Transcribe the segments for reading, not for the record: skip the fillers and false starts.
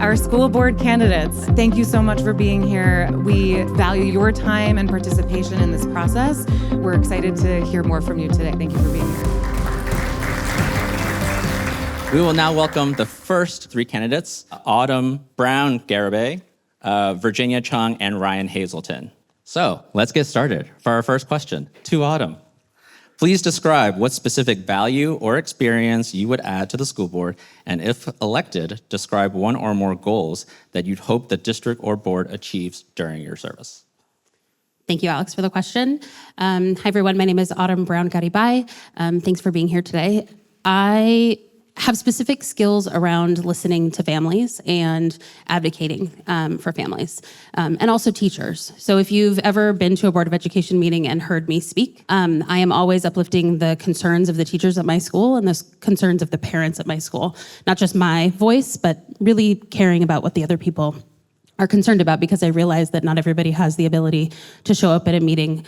Our school board candidates, thank you so much for being here. We value your time and participation in this process. We're excited to hear more from you today. Thank you for being here. We will now welcome the first three candidates, Autumn Brown Garibay, Virginia Chung, and Ryan Hazelton. So let's get started. For our first question, to Autumn. Please describe what specific value or experience you would add to the school board, and if elected, describe one or more goals that you'd hope the district or board achieves during your service. Thank you, Alex, for the question. Hi, everyone. My name is Autumn Brown Garibay. Thanks for being here today. I have specific skills around listening to families and advocating for families, and also teachers. So if you've ever been to a Board of Education meeting and heard me speak, I am always uplifting the concerns of the teachers at my school and the concerns of the parents at my school. Not just my voice, but really caring about what the other people are concerned about, because I realize that not everybody has the ability to show up at a meeting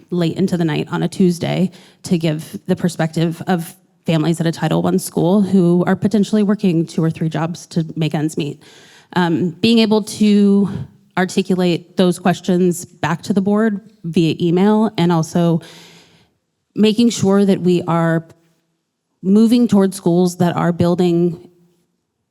late into the night on a Tuesday to give the perspective of families at a Title I school who are potentially working 2 or 3 jobs to make ends meet. Being able to articulate those questions back to the board via email, and also making sure that we are moving towards schools that are building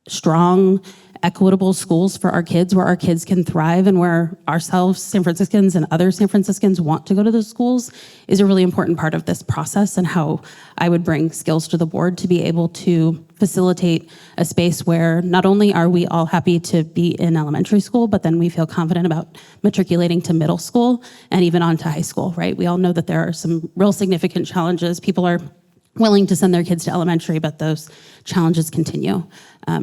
strong, equitable schools for our kids, where our kids can thrive and where ourselves, San Franciscans, and other San Franciscans want to go to those schools, is a really important part of this process, and how I would bring skills to the board to be able to facilitate a space where not only are we all happy to be in elementary school, but then we feel confident about matriculating to middle school and even on to high school, right? We all know that there are some real significant challenges. People are willing to send their kids to elementary, but those challenges continue.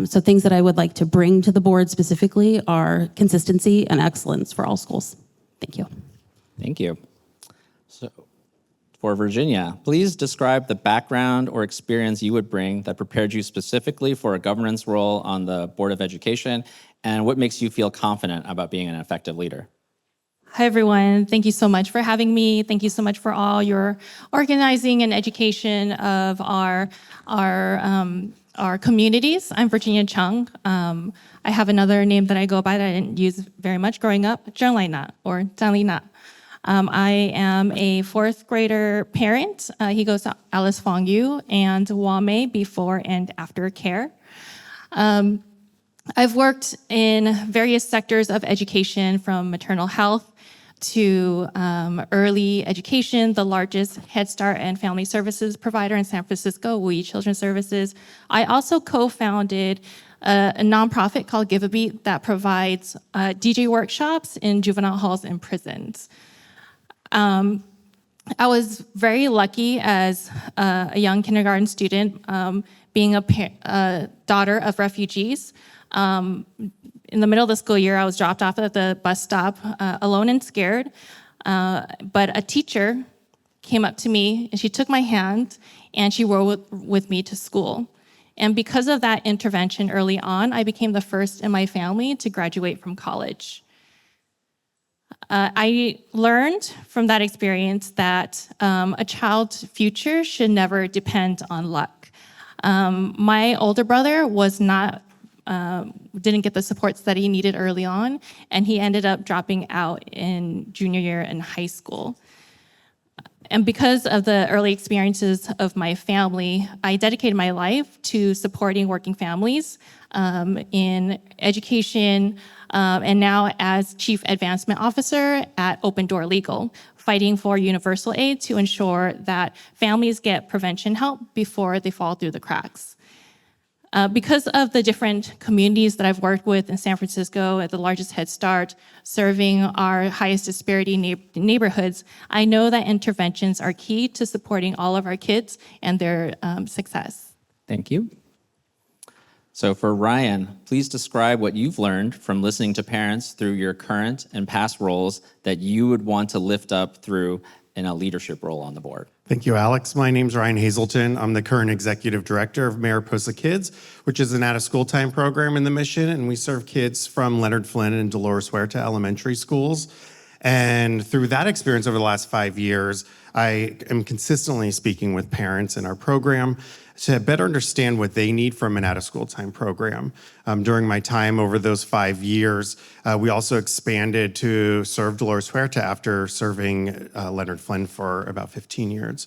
So things that I would like to bring to the board specifically are consistency and excellence for all schools. Thank you. Thank you. So for Virginia, please describe the background or experience you would bring that prepared you specifically for a governance role on the Board of Education, and what makes you feel confident about being an effective leader. Hi, everyone. Thank you so much for having me. Thank you so much for all your organizing and education of our communities. I'm Virginia Chung. I have another name that I go by that I didn't use very much growing up, Zheng Lai Na, or Zhang Li Na. I am a 4th grader parent. He goes to Alice Fong Yu and Wame before and after care. I've worked in various sectors of education, from maternal health to early education, the largest Head Start and Family Services provider in San Francisco, WUI Children's Services. I also co-founded a nonprofit called Give a Beat that provides DJ workshops in juvenile halls and prisons. I was very lucky as a young kindergarten student, being a daughter of refugees. In the middle of the school year, I was dropped off at the bus stop alone and scared. But a teacher came up to me and she took my hand and she rode with me to school. And because of that intervention early on, I became the first in my family to graduate from college. I learned from that experience that a child's future should never depend on luck. My older brother didn't get the supports that he needed early on, and he ended up dropping out in junior year in high school. And because of the early experiences of my family, I dedicated my life to supporting working families in education, and now as Chief Advancement Officer at Open Door Legal, fighting for universal aid to ensure that families get prevention help before they fall through the cracks. Because of the different communities that I've worked with in San Francisco at the largest Head Start, serving our highest disparity neighborhoods, I know that interventions are key to supporting all of our kids and their success. Thank you. So for Ryan, please describe what you've learned from listening to parents through your current and past roles that you would want to lift up through in a leadership role on the board. Thank you, Alex. My name's Ryan Hazelton. I'm the current executive director of Mariposa Kids, which is an out-of-school time program in the Mission, and we serve kids from Leonard Flynn and Dolores Huerta elementary schools. And through that experience over the last 5 years, I am consistently speaking with parents in our program to better understand what they need from an out-of-school time program. During my time over those 5 years, we also expanded to serve Dolores Huerta after serving Leonard Flynn for about 15 years.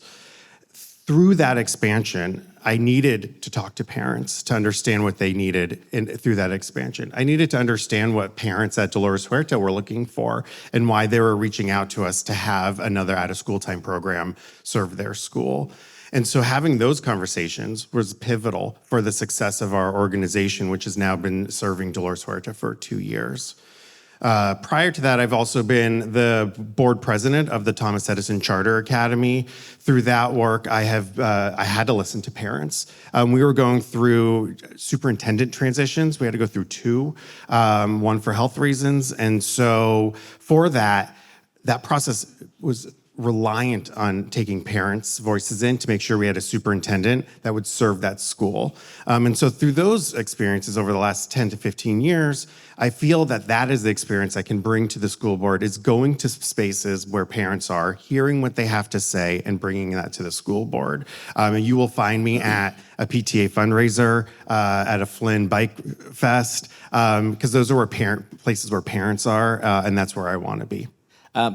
Through that expansion, I needed to talk to parents to understand what they needed through that expansion. I needed to understand what parents at Dolores Huerta were looking for and why they were reaching out to us to have another out-of-school time program serve their school. And so having those conversations was pivotal for the success of our organization, which has now been serving Dolores Huerta for 2 years. Prior to that, I've also been the board president of the Thomas Edison Charter Academy. Through that work, I had to listen to parents. We were going through superintendent transitions. We had to go through 2, one for health reasons. And so for that process was reliant on taking parents' voices in to make sure we had a superintendent that would serve that school. And so through those experiences over the last 10 to 15 years, I feel that is the experience I can bring to the school board, is going to spaces where parents are, hearing what they have to say, and bringing that to the school board. And you will find me at a PTA fundraiser, at a Flynn Bike Fest, because those are places where parents are, and that's where I want to be.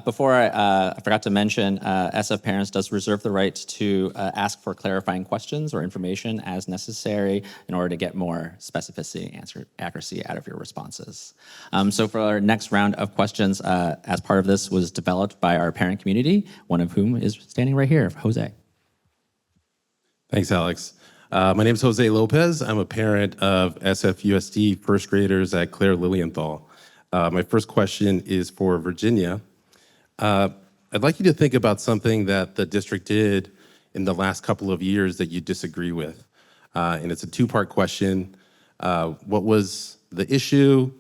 Before I forgot to mention, SF Parents does reserve the right to ask for clarifying questions or information as necessary in order to get more specificity and accuracy out of your responses. So for our next round of questions, as part of this was developed by our parent community, one of whom is standing right here, Jose. Thanks, Alex. My name is Jose Lopez. I'm a parent of SFUSD first graders at Claire Lilienthal. My first question is for Virginia. I'd like you to think about something that the district did in the last couple of years that you disagree with. And it's a 2-part question. What was the issue?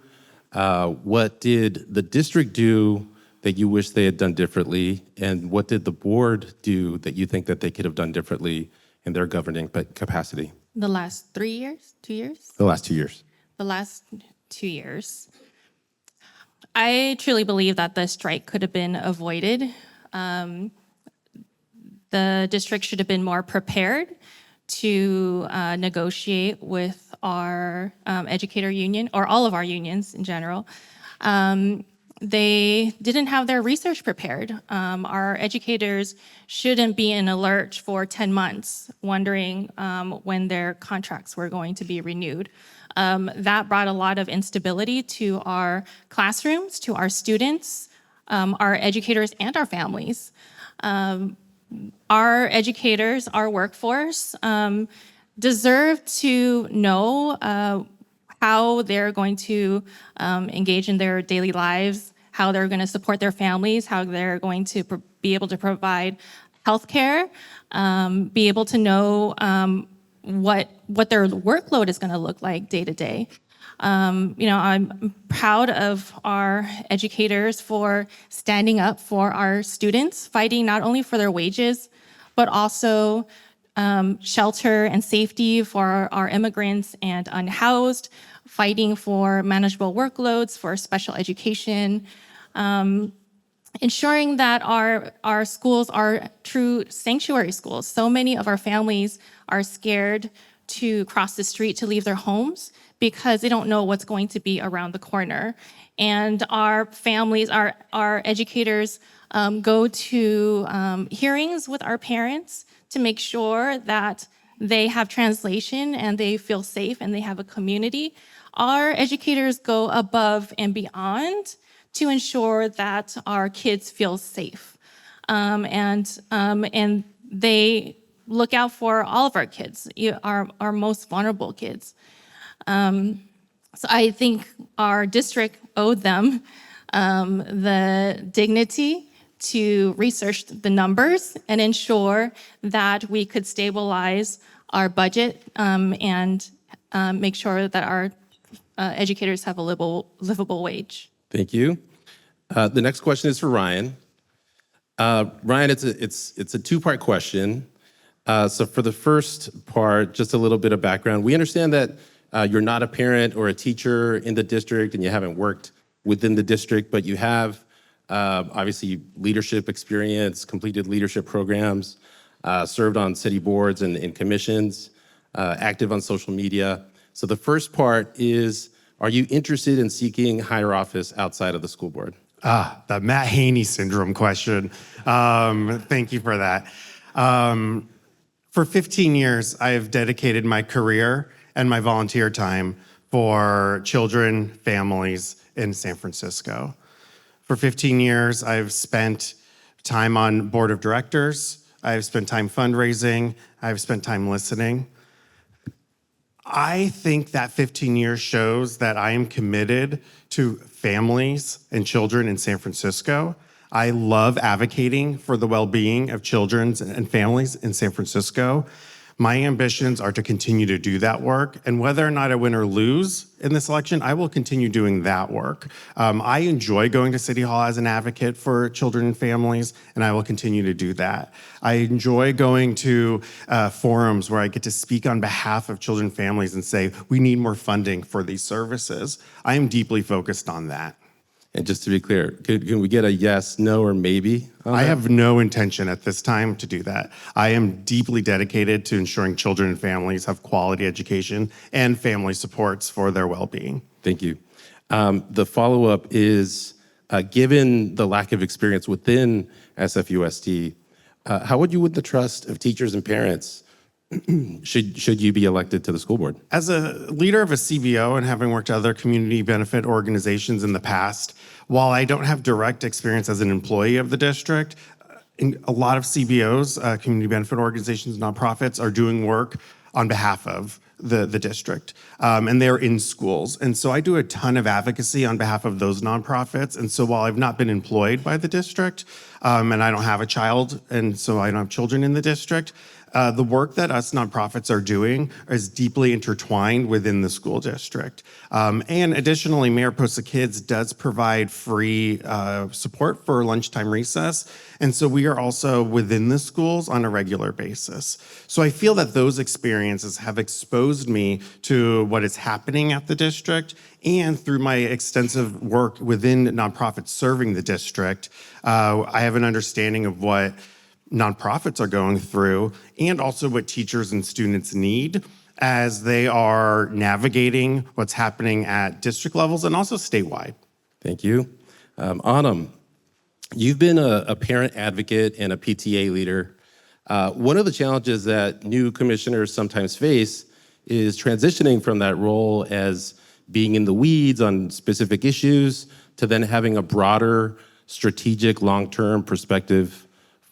What did the district do that you wish they had done differently? And what did the board do that you think that they could have done differently in their governing capacity? The last 3 years, 2 years? The last 2 years. The last 2 years. I truly believe that the strike could have been avoided. The district should have been more prepared to negotiate with our educator union, or all of our unions in general. They didn't have their research prepared. Our educators shouldn't be in a lurch for 10 months, wondering when their contracts were going to be renewed. That brought a lot of instability to our classrooms, to our students, our educators, and our families. Our educators, our workforce, deserve to know how they're going to engage in their daily lives, how they're going to support their families, how they're going to be able to provide healthcare, be able to know what their workload is going to look like day to day. I'm proud of our educators for standing up for our students, fighting not only for their wages, but also shelter and safety for our immigrants and unhoused, fighting for manageable workloads, for special education, ensuring that our schools are true sanctuary schools. So many of our families are scared to cross the street to leave their homes because they don't know what's going to be around the corner. And our families, our educators go to hearings with our parents to make sure that they have translation and they feel safe and they have a community. Our educators go above and beyond to ensure that our kids feel safe. And they look out for all of our kids, our most vulnerable kids. So I think our district owed them the dignity to research the numbers and ensure that we could stabilize our budget and make sure that our educators have a livable wage. Thank you. The next question is for Ryan. Ryan, it's a 2-part question. So for the first part, just a little bit of background. We understand that you're not a parent or a teacher in the district and you haven't worked within the district, but you have obviously leadership experience, completed leadership programs, served on city boards and commissions. active on social media. So the first part is, are you interested in seeking higher office outside of the school board? The Matt Haney syndrome question. Thank you for that. For 15 years, I have dedicated my career and my volunteer time for children, families in San Francisco. For 15 years, I've spent time on board of directors. I've spent time fundraising. I've spent time listening. I think that 15 years shows that I am committed to families and children in San Francisco. I love advocating for the well-being of children and families in San Francisco. My ambitions are to continue to do that work, and whether or not I win or lose in this election, I will continue doing that work. I enjoy going to City Hall as an advocate for children and families, and I will continue to do that. I enjoy going to forums where I get to speak on behalf of children and families and say, we need more funding for these services. I am deeply focused on that. And just to be clear, can we get a yes, no, or maybe? I have no intention at this time to do that. I am deeply dedicated to ensuring children and families have quality education and family supports for their well-being. Thank you. The follow-up is, given the lack of experience within SFUSD, how would you win the trust of teachers and parents should you be elected to the school board? As a leader of a CBO and having worked at other community benefit organizations in the past, while I don't have direct experience as an employee of the district, a lot of CBOs, community benefit organizations, nonprofits, are doing work on behalf of the district, and they're in schools. And so I do a ton of advocacy on behalf of those nonprofits. And so while I've not been employed by the district, and I don't have a child, and so I don't have children in the district, the work that us nonprofits are doing is deeply intertwined within the school district. And additionally, Mariposa Kids does provide free support for lunchtime recess. And so we are also within the schools on a regular basis. So I feel that those experiences have exposed me to what is happening at the district, and through my extensive work within nonprofits serving the district, I have an understanding of what nonprofits are going through, and also what teachers and students need as they are navigating what's happening at district levels and also statewide. Thank you. Autumn, you've been a parent advocate and a PTA leader. One of the challenges that new commissioners sometimes face is transitioning from that role as being in the weeds on specific issues to then having a broader strategic long-term perspective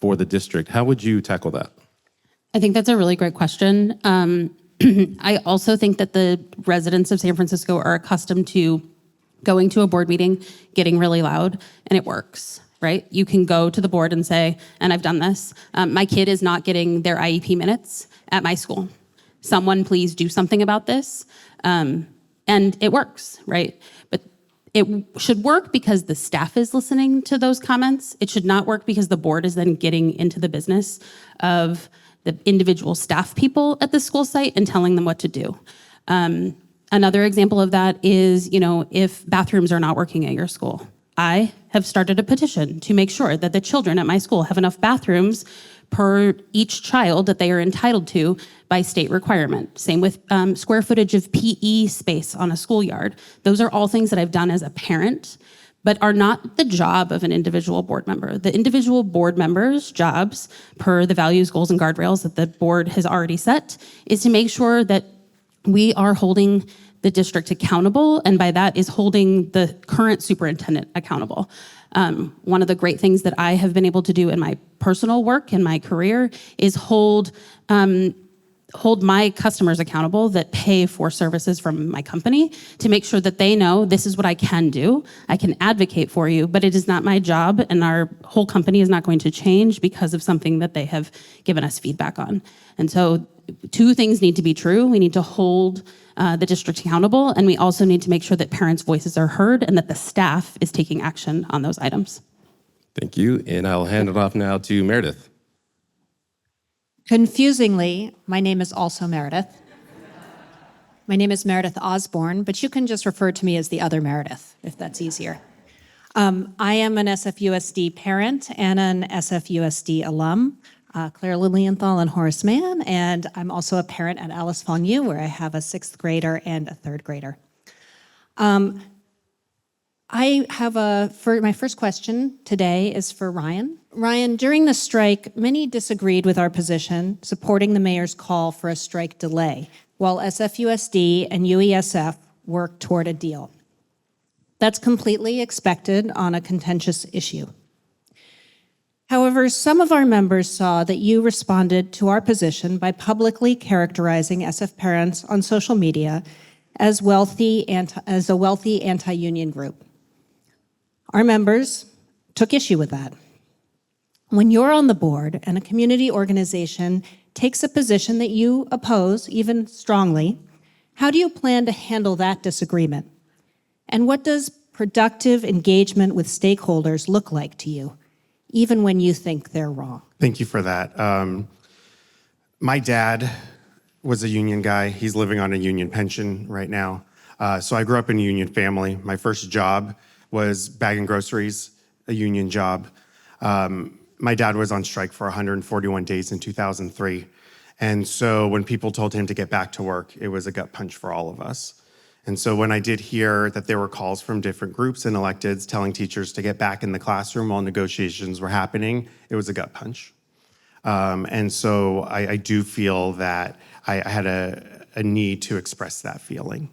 for the district. How would you tackle that? I think that's a really great question. I also think that the residents of San Francisco are accustomed to going to a board meeting, getting really loud, and it works, right? You can go to the board and say, and I've done this, my kid is not getting their IEP minutes at my school. Someone please do something about this. And it works, right? But it should work because the staff is listening to those comments. It should not work because the board is then getting into the business of the individual staff people at the school site and telling them what to do. Another example of that is, if bathrooms are not working at your school. I have started a petition to make sure that the children at my school have enough bathrooms per each child that they are entitled to by state requirement. Same with square footage of PE space on a schoolyard. Those are all things that I've done as a parent, but are not the job of an individual board member. The individual board members' jobs, per the values, goals, and guardrails that the board has already set, is to make sure that we are holding the district accountable, and by that is holding the current superintendent accountable. One of the great things that I have been able to do in my personal work, in my career, is hold my customers accountable that pay for services from my company, to make sure that they know this is what I can do. I can advocate for you, but it is not my job, and our whole company is not going to change because of something that they have given us feedback on. And so two things need to be true. We need to hold the district accountable, and we also need to make sure that parents' voices are heard and that the staff is taking action on those items. Thank you, and I'll hand it off now to Meredith. Confusingly, my name is also Meredith. My name is Meredith Osborne, but you can just refer to me as the other Meredith, if that's easier. I am an SFUSD parent and an SFUSD alum. Claire Lilienthal and Horace Mann, and I'm also a parent at Alice Fong Yu, where I have a 6th grader and a 3rd grader. My first question today is for Ryan. Ryan, during the strike, many disagreed with our position, supporting the mayor's call for a strike delay, while SFUSD and UESF worked toward a deal. That's completely expected on a contentious issue. However, some of our members saw that you responded to our position by publicly characterizing SF parents on social media as a wealthy anti-union group. Our members took issue with that. When you're on the board and a community organization takes a position that you oppose, even strongly, how do you plan to handle that disagreement? And what does productive engagement with stakeholders look like to you, even when you think they're wrong? Thank you for that. My dad was a union guy. He's living on a union pension right now. So I grew up in a union family. My first job was bagging groceries, a union job. My dad was on strike for 141 days in 2003. And so when people told him to get back to work, it was a gut punch for all of us. And so when I did hear that there were calls from different groups and electeds telling teachers to get back in the classroom while negotiations were happening, it was a gut punch. And so I do feel that I had a need to express that feeling.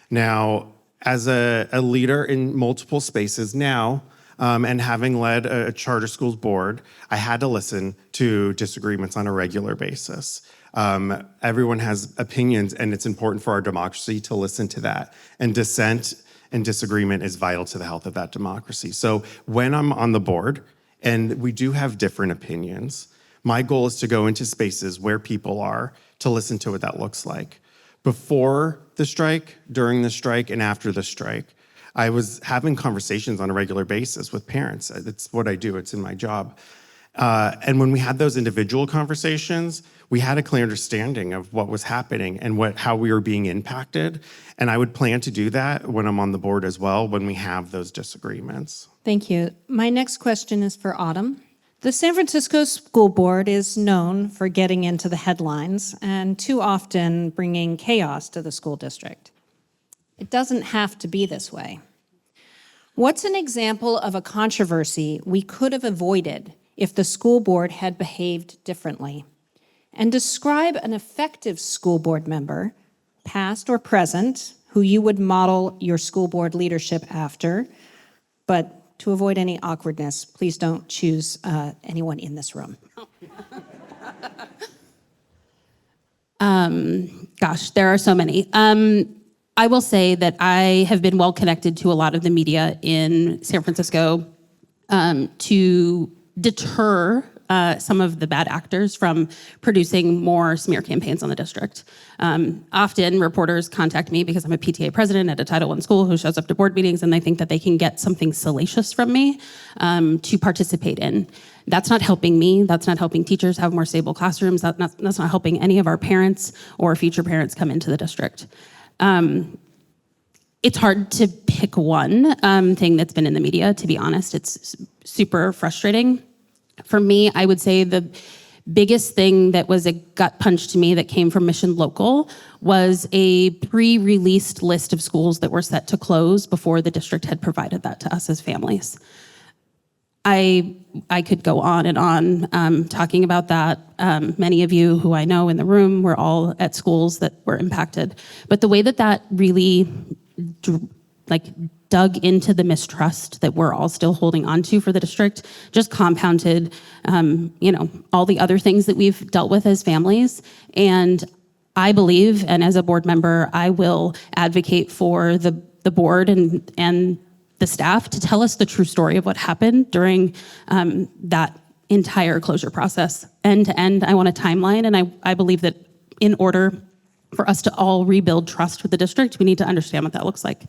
Now, as a leader in multiple spaces now, and having led a charter schools board, I had to listen to disagreements on a regular basis. Everyone has opinions, and it's important for our democracy to listen to that. And dissent and disagreement is vital to the health of that democracy. So when I'm on the board, and we do have different opinions, my goal is to go into spaces where people are to listen to what that looks like. Before the strike, during the strike, and after the strike, I was having conversations on a regular basis with parents. It's what I do, it's in my job. And when we had those individual conversations, we had a clear understanding of what was happening and how we were being impacted. And I would plan to do that when I'm on the board as well, when we have those disagreements. Thank you. My next question is for Autumn. The San Francisco School Board is known for getting into the headlines and too often bringing chaos to the school district. It doesn't have to be this way. What's an example of a controversy we could have avoided if the school board had behaved differently? And describe an effective school board member, past or present, who you would model your school board leadership after. But to avoid any awkwardness, please don't choose anyone in this room. Gosh, there are so many. I will say that I have been well connected to a lot of the media in San Francisco to deter some of the bad actors from producing more smear campaigns on the district. Often reporters contact me because I'm a PTA president at a Title I school who shows up to board meetings, and they think that they can get something salacious from me to participate in. That's not helping me. That's not helping teachers have more stable classrooms. That's not helping any of our parents or future parents come into the district. It's hard to pick one thing that's been in the media, to be honest. It's super frustrating. For me, I would say the biggest thing that was a gut punch to me that came from Mission Local was a pre-released list of schools that were set to close before the district had provided that to us as families. I could go on and on talking about that. Many of you who I know in the room were all at schools that were impacted. But the way that really dug into the mistrust that we're all still holding on to for the district just compounded, all the other things that we've dealt with as families. And I believe, and as a board member, I will advocate for the board and the staff to tell us the true story of what happened during that entire closure process. End to end, I want a timeline, and I believe that in order for us to all rebuild trust with the district, we need to understand what that looks like.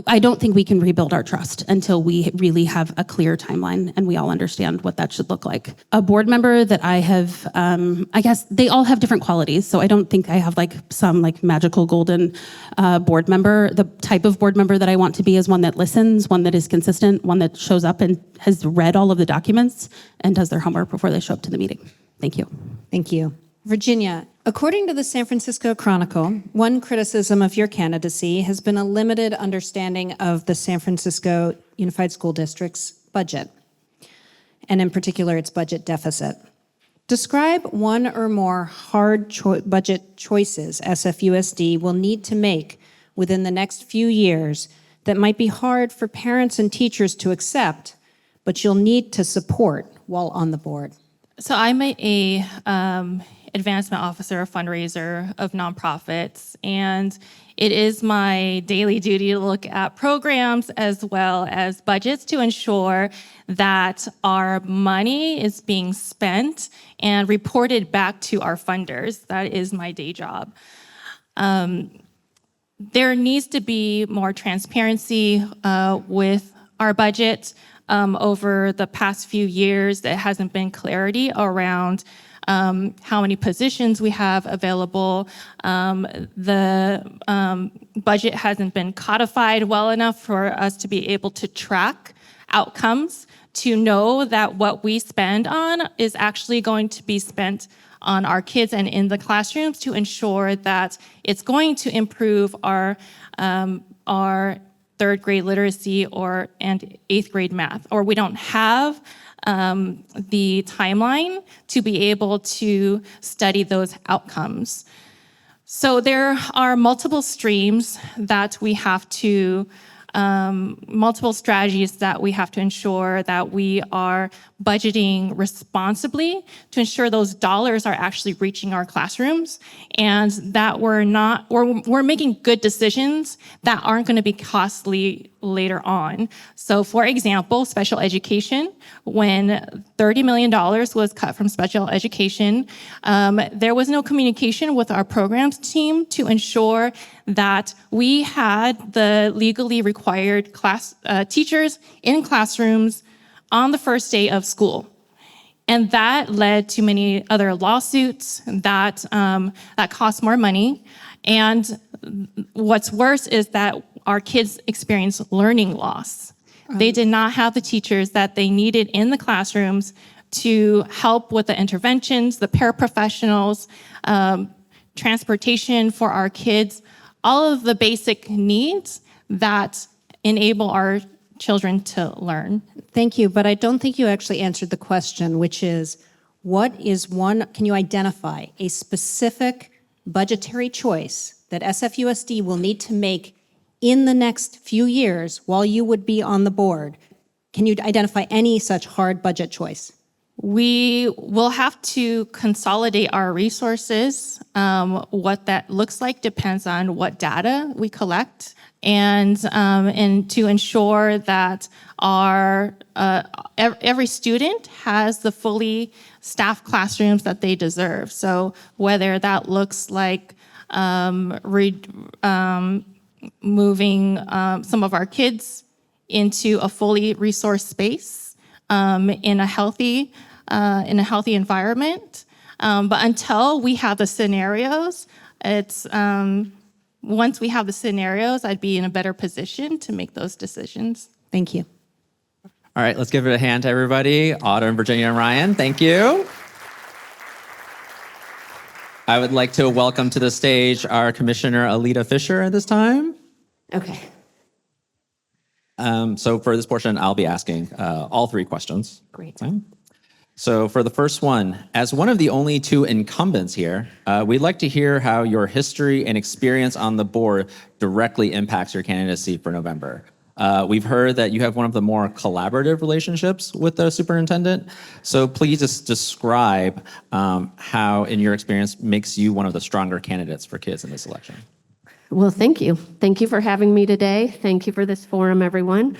I don't think we can rebuild our trust until we really have a clear timeline and we all understand what that should look like. A board member that I have, I guess they all have different qualities. So I don't think I have like some like magical golden board member. The type of board member that I want to be is one that listens, one that is consistent, one that shows up and has read all of the documents and does their homework before they show up to the meeting. Thank you. Thank you. Virginia, according to the San Francisco Chronicle, one criticism of your candidacy has been a limited understanding of the San Francisco Unified School District's budget, and in particular, its budget deficit. Describe one or more hard budget choices SFUSD will need to make within the next few years that might be hard for parents and teachers to accept, but you'll need to support while on the board. So I'm a advancement officer, a fundraiser of nonprofits, and it is my daily duty to look at programs as well as budgets to ensure that our money is being spent and reported back to our funders. That is my day job. There needs to be more transparency with our budget. Over the past few years, there hasn't been clarity around how many positions we have available. The budget hasn't been codified well enough for us to be able to track outcomes, to know that what we spend on is actually going to be spent on our kids and in the classrooms, to ensure that it's going to improve our third grade literacy and eighth grade math, or we don't have the timeline to be able to study those outcomes. So there are multiple streams that we have to, multiple strategies that we have to ensure that we are budgeting responsibly to ensure those dollars are actually reaching our classrooms, and that we're making good decisions that aren't going to be costly later on. So for example, special education, when $30 million was cut from special education, there was no communication with our programs team to ensure that we had the legally required teachers in classrooms on the first day of school. And that led to many other lawsuits that cost more money. And what's worse is that our kids experience learning loss. They did not have the teachers that they needed in the classrooms to help with the interventions, the paraprofessionals, transportation for our kids, all of the basic needs that enable our children to learn. Thank you, but I don't think you actually answered the question, which is, can you identify a specific budgetary choice that SFUSD will need to make in the next few years while you would be on the board? Can you identify any such hard budget choice? We will have to consolidate our resources. What that looks like depends on what data we collect, and to ensure that every student has the fully staffed classrooms that they deserve. So whether that looks like moving some of our kids into a fully resourced space in a healthy environment. But until we have the scenarios, once we have the scenarios, I'd be in a better position to make those decisions. Thank you. All right, let's give it a hand to everybody. Autumn, Virginia, and Ryan, thank you. I would like to welcome to the stage our Commissioner Alita Fisher at this time. Okay. So for this portion, I'll be asking all three questions. Great. So for the first one, as one of the only two incumbents here, we'd like to hear how your history and experience on the board directly impacts your candidacy for November. We've heard that you have one of the more collaborative relationships with the superintendent. So please just describe how, in your experience, makes you one of the stronger candidates for kids in this election. Well, thank you. Thank you for having me today. Thank you for this forum, everyone.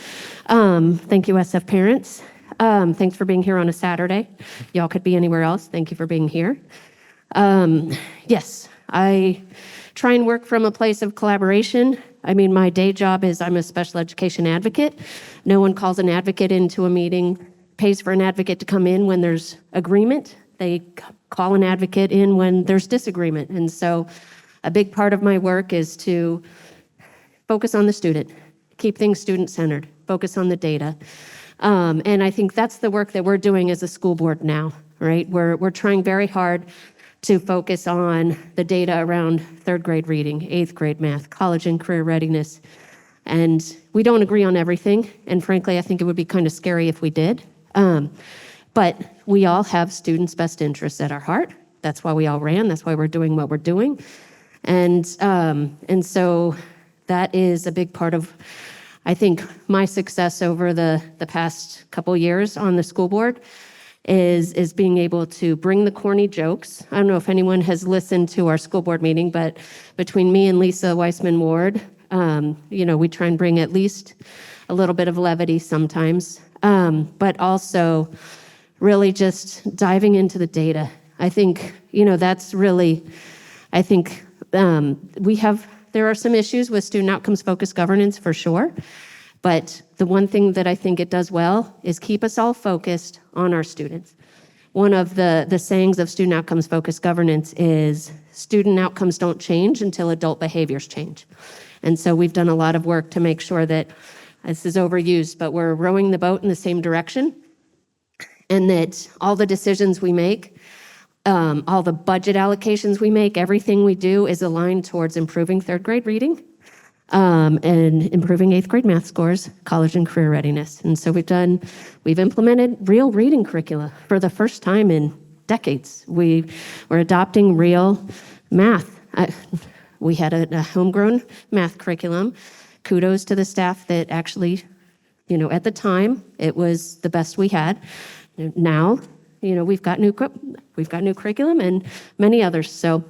Thank you, SF parents. Thanks for being here on a Saturday. Y'all could be anywhere else. Thank you for being here. Yes, I try and work from a place of collaboration. I mean, my day job is I'm a special education advocate. No one calls an advocate into a meeting, pays for an advocate to come in when there's agreement. They call an advocate in when there's disagreement. And so a big part of my work is to focus on the student, keep things student-centered, focus on the data. And I think that's the work that we're doing as a school board now, right? We're trying very hard to focus on the data around third grade reading, eighth grade math, college and career readiness. And we don't agree on everything. And frankly, I think it would be kind of scary if we did. But we all have students' best interests at our heart. That's why we all ran. That's why we're doing what we're doing. And so that is a big part of, I think, my success over the past couple years on the school board is being able to bring the corny jokes. I don't know if anyone has listened to our school board meeting, but between me and Lisa Weissman Ward, we try and bring at least a little bit of levity sometimes, but also really just diving into the data. I think, that's really, I think there are some issues with student outcomes focused governance for sure. But the one thing that I think it does well is keep us all focused on our students. One of the sayings of student outcomes focused governance is student outcomes don't change until adult behaviors change. And so we've done a lot of work to make sure that, this is overused, but we're rowing the boat in the same direction, and that all the decisions we make, all the budget allocations we make, everything we do is aligned towards improving third grade reading, and improving eighth grade math scores, college and career readiness. And so we've implemented real reading curricula for the first time in decades. We're adopting real math. We had a homegrown math curriculum. Kudos to the staff that actually, at the time, it was the best we had. Now, we've got new curriculum and many others. So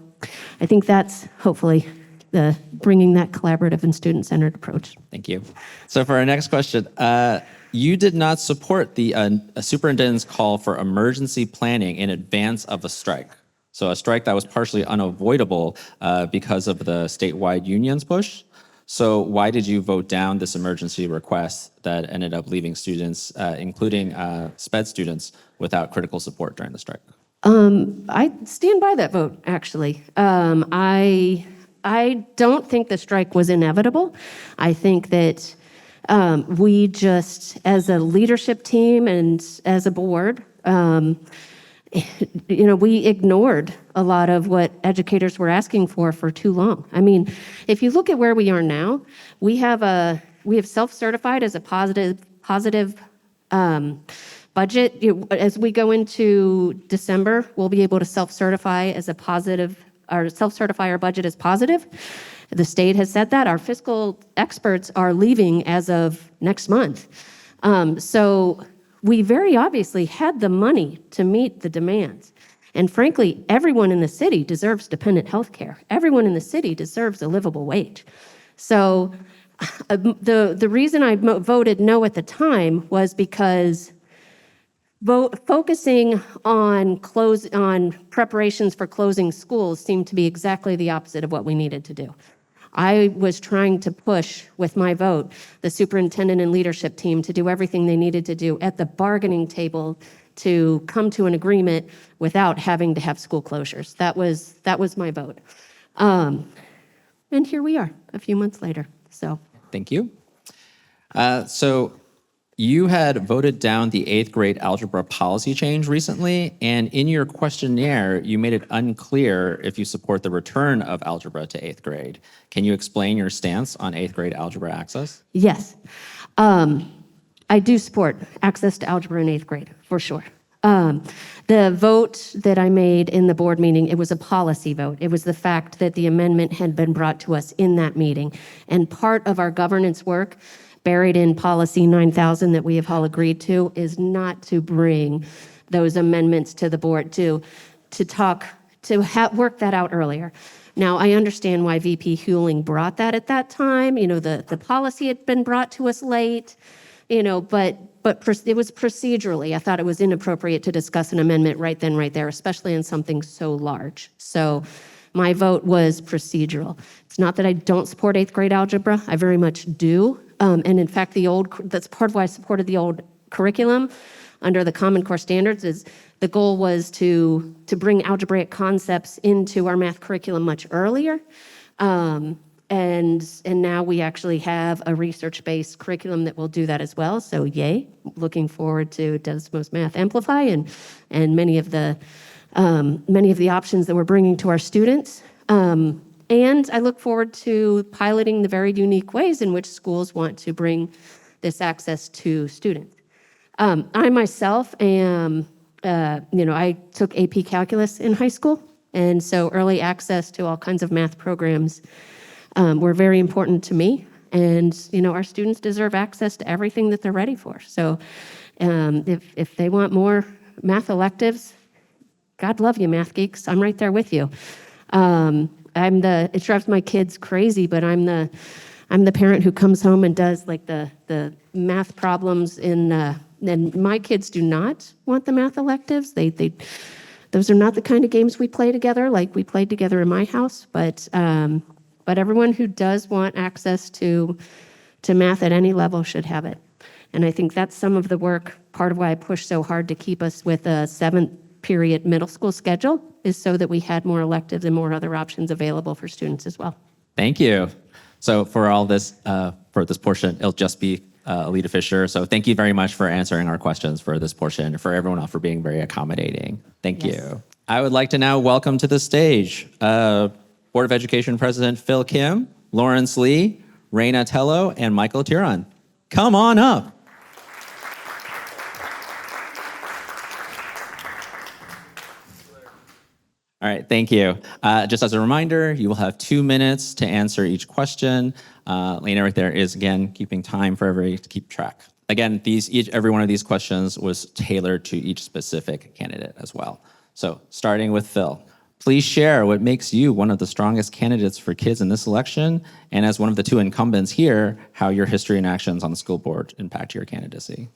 I think that's hopefully bringing that collaborative and student-centered approach. Thank you. So for our next question, you did not support the superintendent's call for emergency planning in advance of a strike. So a strike that was partially unavoidable because of the statewide unions push. So why did you vote down this emergency request that ended up leaving students, including SPED students, without critical support during the strike? I stand by that vote, actually. I don't think the strike was inevitable. I think that we just, as a leadership team and as a board, we ignored a lot of what educators were asking for too long. I mean, if you look at where we are now, we have self-certified as a positive budget. As we go into December, we'll be able to self-certify as a positive, or self-certify our budget as positive. The state has said that. Our fiscal experts are leaving as of next month. So we very obviously had the money to meet the demands. And frankly, everyone in the city deserves dependent health care. Everyone in the city deserves a livable wage. So the reason I voted no at the time was because focusing on preparations for closing schools seemed to be exactly the opposite of what we needed to do. I was trying to push, with my vote, the superintendent and leadership team to do everything they needed to do at the bargaining table to come to an agreement without having to have school closures. That was my vote. And here we are, a few months later. So Thank you. So you had voted down the 8th grade algebra policy change recently, and in your questionnaire, you made it unclear if you support the return of algebra to 8th grade. Can you explain your stance on 8th grade algebra access? Yes. I do support access to algebra in 8th grade, for sure. The vote that I made in the board meeting, it was a policy vote. It was the fact that the amendment had been brought to us in that meeting. And part of our governance work, buried in policy 9000 that we have all agreed to, is not to bring those amendments to the board, to work that out earlier. Now, I understand why VP Huling brought that at that time. The policy had been brought to us late, but it was procedurally. I thought it was inappropriate to discuss an amendment right then, right there, especially on something so large. So my vote was procedural. It's not that I don't support 8th grade algebra, I very much do. And in fact, that's part of why I supported the old curriculum under the Common Core standards is the goal was to bring algebraic concepts into our math curriculum much earlier. And now we actually have a research-based curriculum that will do that as well. So yay, looking forward to Desmos Math Amplify and many of the options that we're bringing to our students. And I look forward to piloting the very unique ways in which schools want to bring this access to students. I myself am, I took AP Calculus in high school, and so early access to all kinds of math programs were very important to me. And, our students deserve access to everything that they're ready for. So if they want more math electives, God love you, math geeks. I'm right there with you. It drives my kids crazy, but I'm the parent who comes home and does like the math problems and my kids do not want the math electives. Those are not the kind of games we play together like we played together in my house, but everyone who does want access to math at any level should have it. And I think that's some of the work, part of why I pushed so hard to keep us with a 7th period middle school schedule is so that we had more electives and more other options available for students as well. Thank you. So for all this, for this portion, it'll just be Alita Fisher. So thank you very much for answering our questions for this portion, for everyone else for being very accommodating. Thank you. I would like to now welcome to the stage Board of Education President Phil Kim, Lawrence Lee, Raina Tello, and Michael Tiron. Come on up. All right, thank you. Just as a reminder, you will have 2 minutes to answer each question. Lena right there is, again, keeping time for everybody to keep track. Again, every one of these questions was tailored to each specific candidate as well. So starting with Phil, please share what makes you one of the strongest candidates for kids in this election, and as one of the 2 incumbents here, how your history and actions on the school board impact your candidacy.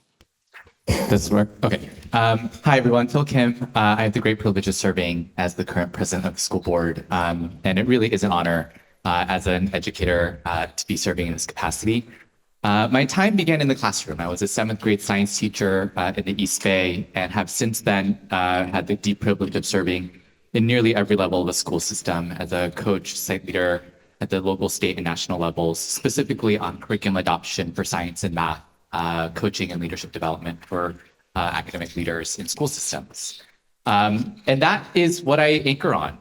Does this work? Okay. Hi, everyone. Phil Kim. I have the great privilege of serving as the current president of the school board. And it really is an honor as an educator to be serving in this capacity. My time began in the classroom. I was a 7th grade science teacher in the East Bay and have since then had the deep privilege of serving in nearly every level of the school system as a coach, site leader at the local, state, and national levels, specifically on curriculum adoption for science and math. Coaching and leadership development for academic leaders in school systems. And that is what I anchor on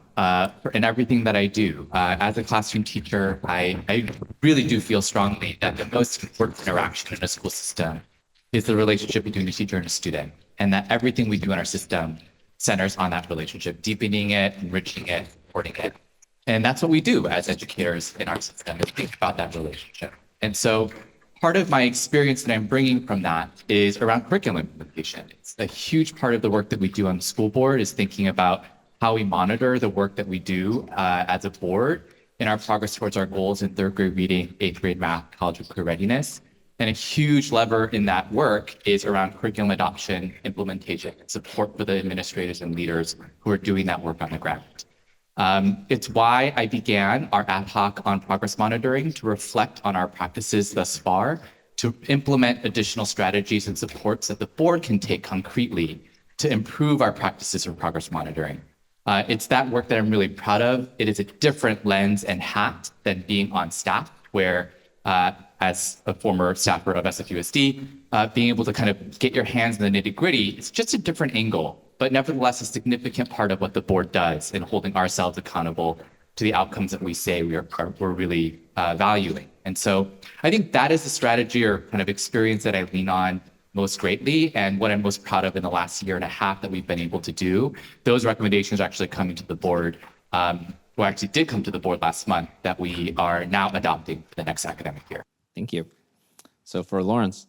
in everything that I do. As a classroom teacher, I really do feel strongly that the most important interaction in a school system is the relationship between a teacher and a student, and that everything we do in our system centers on that relationship, deepening it, enriching it, supporting it. And that's what we do as educators in our system, is think about that relationship. And so part of my experience that I'm bringing from that is around curriculum implementation. It's a huge part of the work that we do on the school board is thinking about how we monitor the work that we do as a board in our progress towards our goals in 3rd grade reading, 8th grade math, college and career readiness. And a huge lever in that work is around curriculum adoption, implementation, and support for the administrators and leaders who are doing that work on the ground. It's why I began our ad hoc on progress monitoring to reflect on our practices thus far, to implement additional strategies and supports that the board can take concretely to improve our practices for progress monitoring. It's that work that I'm really proud of. It is a different lens and hat than being on staff, where as a former staffer of SFUSD, being able to kind of get your hands in the nitty-gritty, it's just a different angle, but nevertheless a significant part of what the board does in holding ourselves accountable to the outcomes that we say we're really valuing. And so I think that is the strategy or kind of experience that I lean on most greatly, and what I'm most proud of in the last year and a half that we've been able to do. Those recommendations are actually coming to the board, or actually did come to the board last month, that we are now adopting for the next academic year. Thank you. So for Lawrence,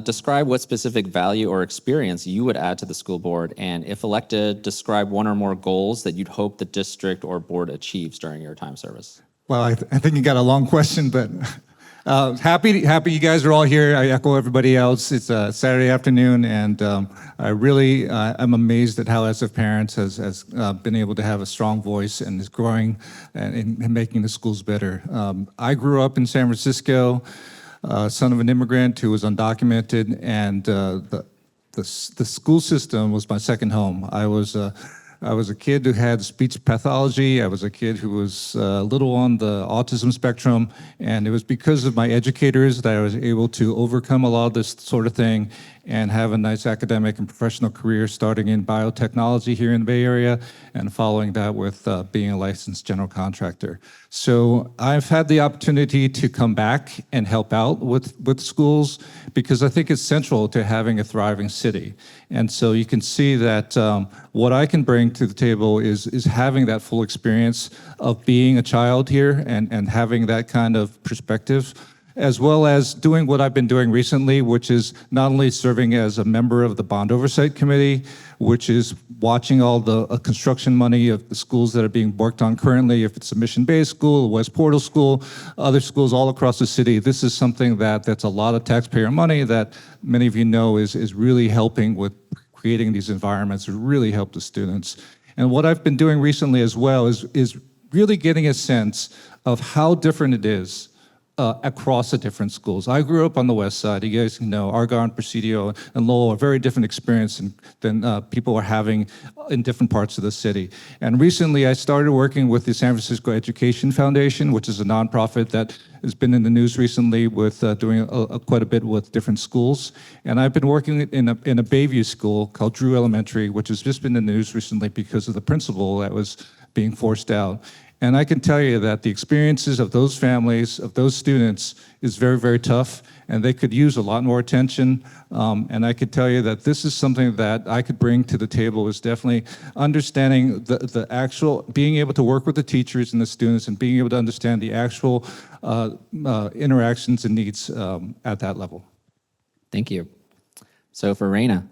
describe what specific value or experience you would add to the school board, and if elected, describe one or more goals that you'd hope the district or board achieves during your time service. Well, I think you got a long question, but Happy you guys are all here. I echo everybody else. It's a Saturday afternoon, and I really am amazed at how SF Parents has been able to have a strong voice and is growing and making the schools better. I grew up in San Francisco, son of an immigrant who was undocumented, and the school system was my second home. I was a kid who had speech pathology. I was a kid who was a little on the autism spectrum, and it was because of my educators that I was able to overcome a lot of this sort of thing and have a nice academic and professional career starting in biotechnology here in the Bay Area and following that with being a licensed general contractor. So I've had the opportunity to come back and help out with schools because I think it's central to having a thriving city. And so you can see that what I can bring to the table is having that full experience of being a child here and having that kind of perspective, as well as doing what I've been doing recently, which is not only serving as a member of the Bond Oversight Committee, which is watching all the construction money of the schools that are being worked on currently, if it's a mission-based school, a West Portal school, other schools all across the city. This is something that's a lot of taxpayer money that many of you know is really helping with creating these environments to really help the students. And what I've been doing recently as well is really getting a sense of how different it is across the different schools. I grew up on the west side. You guys know Argonne, Presidio, and Lowell are very different experience than people are having in different parts of the city. And recently I started working with the San Francisco Education Foundation, which is a nonprofit that has been in the news recently with doing quite a bit with different schools. And I've been working in a Bayview school called Drew Elementary, which has just been in the news recently because of the principal that was being forced out. And I can tell you that the experiences of those families, of those students, is very, very tough, and they could use a lot more attention. And I could tell you that this is something that I could bring to the table, is definitely understanding the actual, being able to work with the teachers and the students and being able to understand the actual interactions and needs at that level. Thank you. So for Raina,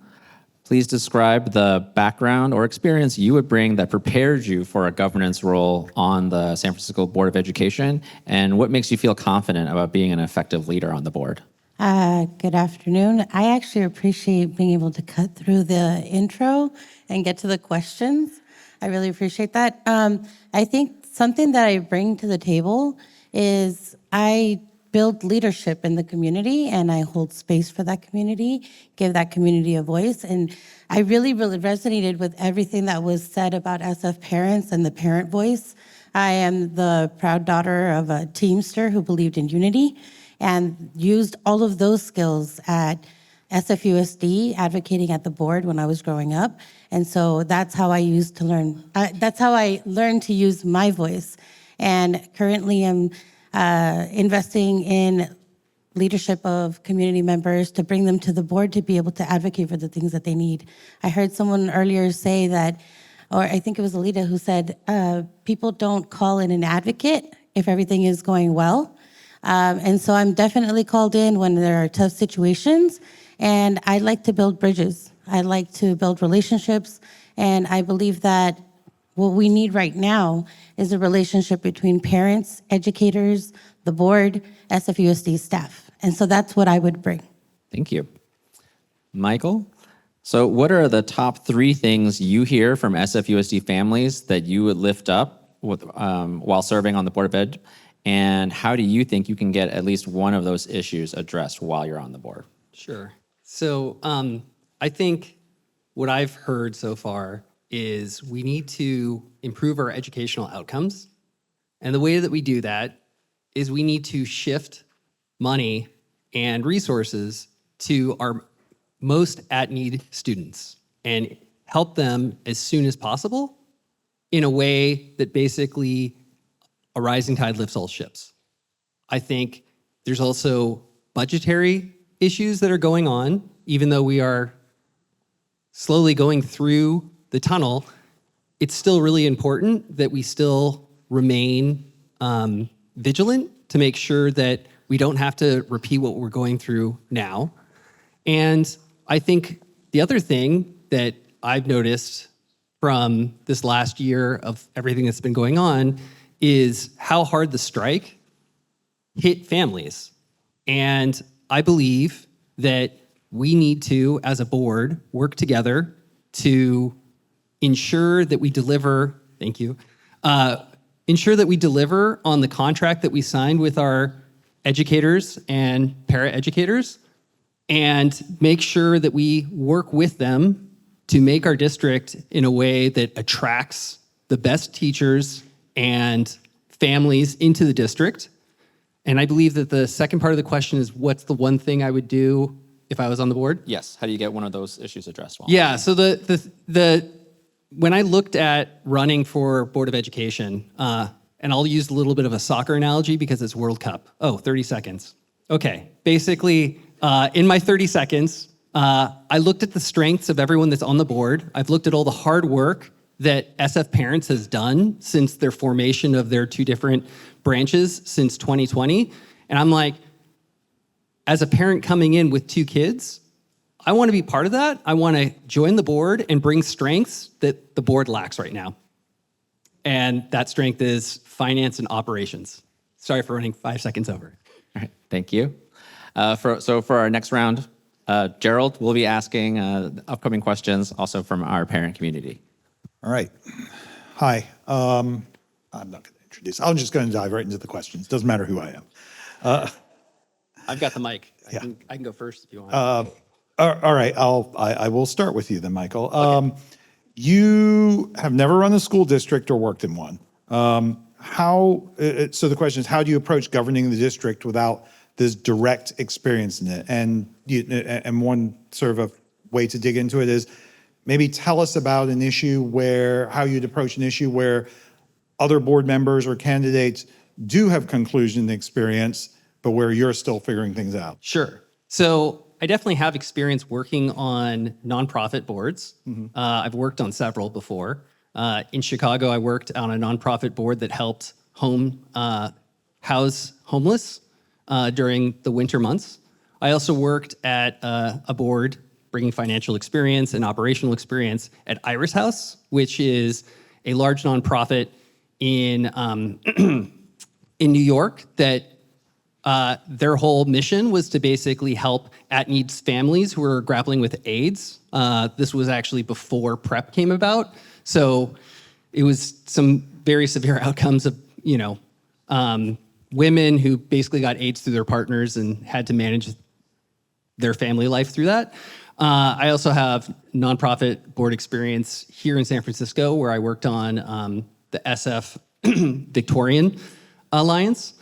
please describe the background or experience you would bring that prepared you for a governance role on the San Francisco Board of Education, and what makes you feel confident about being an effective leader on the board. Good afternoon. I actually appreciate being able to cut through the intro and get to the questions. I really appreciate that. I think something that I bring to the table is I build leadership in the community, and I hold space for that community, give that community a voice. And I really, really resonated with everything that was said about SF Parents and the parent voice. I am the proud daughter of a Teamster who believed in unity and used all of those skills at SFUSD, advocating at the board when I was growing up. And so that's how I used to learn. That's how I learned to use my voice. And currently I'm investing in leadership of community members to bring them to the board to be able to advocate for the things that they need. I heard someone earlier say that, or I think it was Alita who said, people don't call in an advocate if everything is going well. And so I'm definitely called in when there are tough situations, and I like to build bridges. I like to build relationships, and I believe that what we need right now is a relationship between parents, educators, the board, SFUSD staff. And so that's what I would bring. Thank you. Michael, so what are the top 3 things you hear from SFUSD families that you would lift up with, while serving on the Board of Ed? And how do you think you can get at least one of those issues addressed while you're on the board? Sure. So I think what I've heard so far is we need to improve our educational outcomes. And the way that we do that is we need to shift money and resources to our most at-need students and help them as soon as possible in a way that basically a rising tide lifts all ships. I think there's also budgetary issues that are going on, even though we are slowly going through the tunnel. It's still really important that we still remain vigilant to make sure that we don't have to repeat what we're going through now. And I think the other thing that I've noticed from this last year of everything that's been going on is how hard the strike hit families. And I believe that we need to, as a board, work together to ensure that we deliver, thank you, ensure that we deliver on the contract that we signed with our educators and paraeducators, and make sure that we work with them to make our district in a way that attracts the best teachers and families into the district. And I believe that the second part of the question is, what's the one thing I would do if I was on the board? Yes. How do you get one of those issues addressed well? Yeah, so when I looked at running for Board of Education, and I'll use a little bit of a soccer analogy because it's World Cup. Oh, 30 seconds. Okay, basically, in my 30 seconds, I looked at the strengths of everyone that's on the board. I've looked at all the hard work that SF Parents has done since their formation of their two different branches since 2020. And I'm like, as a parent coming in with two kids, I want to be part of that. I want to join the board and bring strengths that the board lacks right now. And that strength is finance and operations. Sorry for running 5 seconds over. All right, thank you. So for our next round, Gerald will be asking upcoming questions also from our parent community. All right. Hi. I'm not going to introduce. I'm just going to dive right into the questions. Doesn't matter who I am. I've got the mic. Yeah. I can go first if you want. All right. I will start with you then, Michael. Okay. You have never run a school district or worked in one. So the question is, how do you approach governing the district without this direct experience in it? And one sort of a way to dig into it is maybe tell us about an issue how you'd approach an issue where other board members or candidates do have conclusion experience, but where you're still figuring things out. Sure. So I definitely have experience working on nonprofit boards. Mm-hmm. I've worked on several before. In Chicago, I worked on a nonprofit board that helped house homeless during the winter months. I also worked at a board bringing financial experience and operational experience at Iris House, which is a large nonprofit in in New York that their whole mission was to basically help at-needs families who were grappling with AIDS. This was actually before PrEP came about. So it was some very severe outcomes of, women who basically got AIDS through their partners and had to manage their family life through that. I also have nonprofit board experience here in San Francisco, where I worked on the SF Victorian Alliance.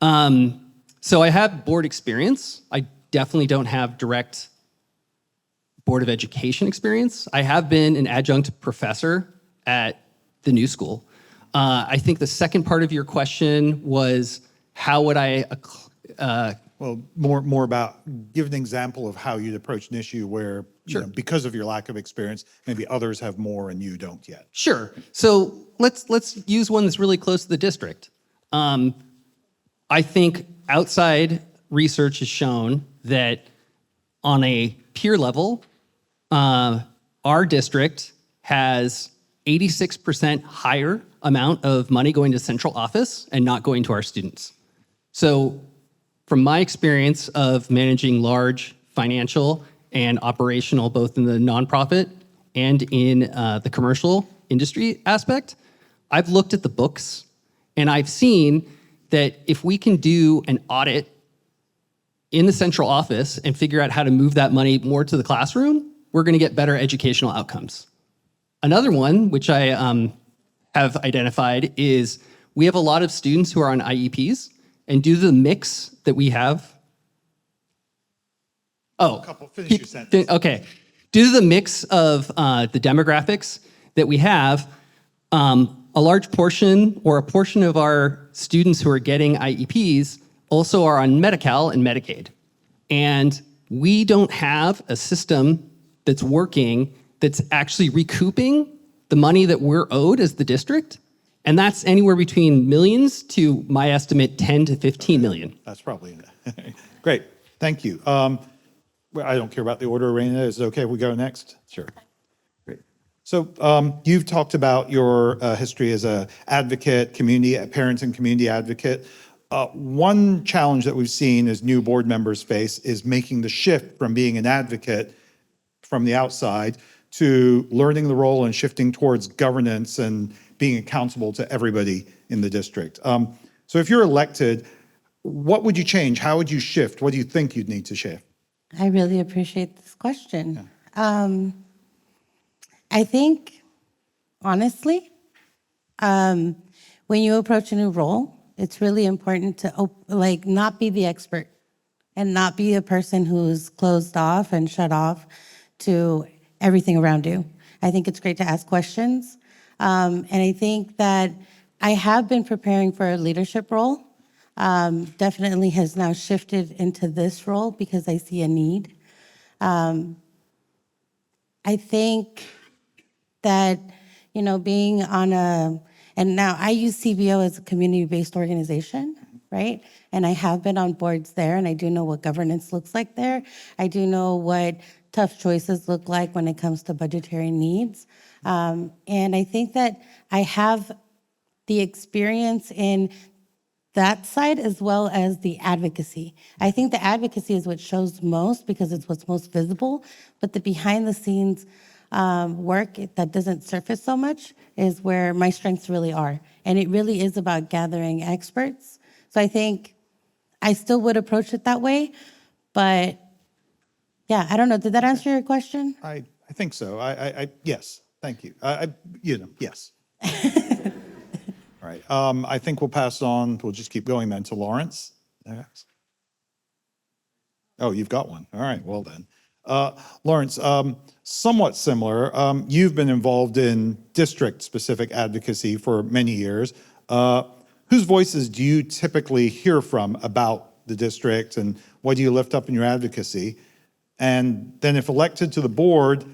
So I have board experience. I definitely don't have direct Board of Education experience. I have been an adjunct professor at the New School. I think the second part of your question was, how would I... Well, more about, give an example of how you'd approach an issue where, Sure. Because of your lack of experience, maybe others have more and you don't yet. Sure. So let's use one that's really close to the district. I think outside research has shown that on a peer level, our district has 86% higher amount of money going to central office and not going to our students. So from my experience of managing large financial and operational, both in the nonprofit and in the commercial industry aspect, I've looked at the books and I've seen that if we can do an audit in the central office and figure out how to move that money more to the classroom, we're going to get better educational outcomes. Another one, which I have identified, is we have a lot of students who are on IEPs, and due to the mix that we have... Finish your sentence. Okay. Due to the mix of the demographics that we have, a large portion or a portion of our students who are getting IEPs also are on Medi-Cal and Medicaid. And we don't have a system that's working that's actually recouping the money that we're owed as the district. And that's anywhere between millions to, my estimate, 10 to 15 million. That's probably great. Thank you. I don't care about the order, Raina. Is it okay if we go next? Sure. Great. So you've talked about your history as an advocate, parent and community advocate. One challenge that we've seen as new board members face is making the shift from being an advocate from the outside to learning the role and shifting towards governance and being accountable to everybody in the district. So if you're elected, what would you change? How would you shift? What do you think you'd need to shift? I really appreciate this question. I think, honestly, when you approach a new role, it's really important to not be the expert and not be a person who's closed off and shut off to everything around you. I think it's great to ask questions. And I think that I have been preparing for a leadership role. Definitely has now shifted into this role because I see a need. I think that, being on and now I use CBO as a community-based organization, right? And I have been on boards there, and I do know what governance looks like there. I do know what tough choices look like when it comes to budgetary needs. And I think that I have the experience in that side as well as the advocacy. I think the advocacy is what shows most because it's what's most visible, but the behind the scenes work that doesn't surface so much is where my strengths really are. And it really is about gathering experts. So I think I still would approach it that way, but yeah, I don't know. Did that answer your question? I think so. Yes, thank you. Yes. All right. I think we'll pass on. We'll just keep going then to Lawrence. Next. Oh, you've got one. All right. Well then, Lawrence, somewhat similar. You've been involved in district-specific advocacy for many years. Whose voices do you typically hear from about the district, and what do you lift up in your advocacy? And then, if elected to the board,